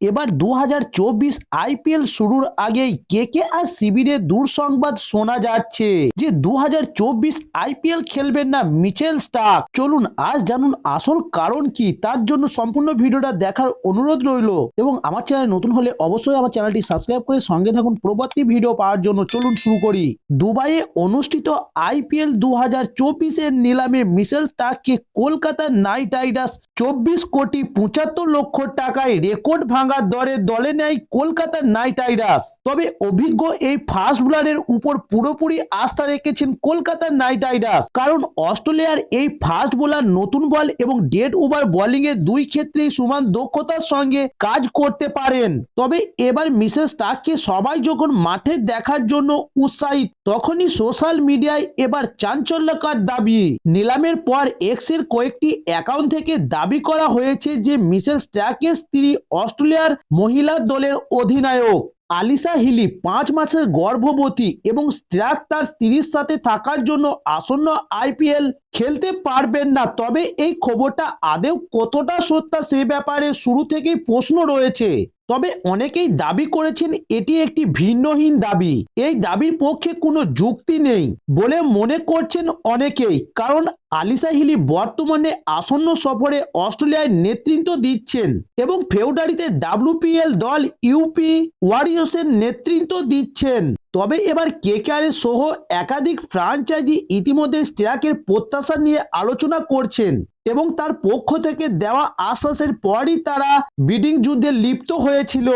এবার 2024 আইপিএল শুরুর আগেই কেকেআর শিবিরে দুঃসংবাদ শোনা যাচ্ছে যে 2024 আইপিএল খেলবেন না মিচেল স্টার্ক। চলুন আজ জানুন আসল কারণ কি, তার জন্য সম্পূর্ণ ভিডিওটা দেখার অনুরোধ রইল এবং আমার চ্যানেল নতুন হলে অবশ্যই আমার চ্যানেলটি সাবস্ক্রাইব করে সঙ্গে থাকুন পরবর্তী ভিডিও পাওয়ার জন্য। চলুন শুরু করি। দুবাইয়ে অনুষ্ঠিত আইপিএল 2024 এর নিলামে মিচেল স্টার্ককে কলকাতা নাইট রাইডার্স 24,75,00,000 টাকায় রেকর্ড ভাঙা দরে দলে নেয় কলকাতা নাইট রাইডার্স। তবে অভিজ্ঞ এই ফাস্ট বোলারের উপর পুরোপুরি আস্থা রেখেছেন কলকাতা নাইট রাইডার্স, কারণ অস্ট্রেলিয়ার এই ফাস্ট বোলার নতুন বল এবং ডেড ওভার বোলিং এর দুই ক্ষেত্রেই সমান দক্ষতার সঙ্গে কাজ করতে পারেন। তবে এবার মিচেল স্টার্ককে সবাই যখন মাঠে দেখার জন্য উৎসাহিত, তখনই সোশ্যাল মিডিয়ায় এবার চাঞ্চল্যকর দাবি। নিলামের পর এক্সের কয়েকটি অ্যাকাউন্ট থেকে দাবি করা হয়েছে যে মিচেল স্টার্কের স্ত্রী অস্ট্রেলিয়ার মহিলা দলের অধিনায়ক আলিসা হিলি 5 মাসের গর্ভবতী এবং স্টার্ক তার স্ত্রীর সাথে থাকার জন্য আসন্ন আইপিএল খেলতে পারবেন না। তবে এই খবরটা আদৌ কতটা সত্য সে ব্যাপারে শুরু থেকেই প্রশ্ন রয়েছে। তবে অনেকেই দাবি করেছেন এটি একটি ভিন্নহীন দাবি, এই দাবির পক্ষে কোনো যুক্তি নেই বলে মনে করছেন অনেকেই, কারণ আলিসা হিলি বর্তমানে আসন্ন সফরে অস্ট্রেলিয়ায় নেতৃত্ব দিচ্ছেন এবং ফেব্রুয়ারিতে ডাব্লিউপিএল দল ইউপি ওয়ারিয়র্সের নেতৃত্ব দিচ্ছেন। তবে এবার কেকেআর সহ একাধিক ফ্র্যাঞ্চাইজি ইতিমধ্যে স্টার্কের প্রত্যাশা নিয়ে আলোচনা করছেন এবং তার পক্ষ থেকে দেওয়া আশ্বাসের পরই তারা বিডিং যুদ্ধে লিপ্ত হয়েছিল।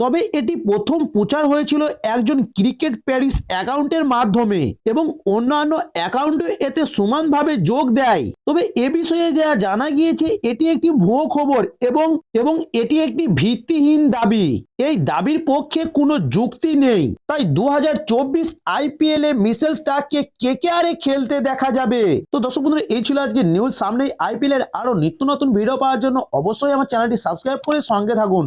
তবে এটি প্রথম প্রচার হয়েছিল একজন ক্রিকেট প্যারিস অ্যাকাউন্টের মাধ্যমে এবং অন্যান্য অ্যাকাউন্টে এতে সমানভাবে যোগ দেয়। তবে এ বিষয়ে যা জানা গিয়েছে এটি একটি ভুয়ো খবর এবং এটি একটি ভিত্তিহীন দাবি। এই দাবির পক্ষে কোনো যুক্তি নেই। তাই 2024 আইপিএল এ মিচেল স্টার্ককে কেকেআর এ খেলতে দেখা যাবে। তো দর্শক বন্ধুরা, এই ছিল আজকে নিউজ। সামনেই আইপিএল এর আরো নিত্য নতুন ভিডিও পাওয়ার জন্য অবশ্যই আমার চ্যানেলটি সাবস্ক্রাইব করে সঙ্গে থাকুন।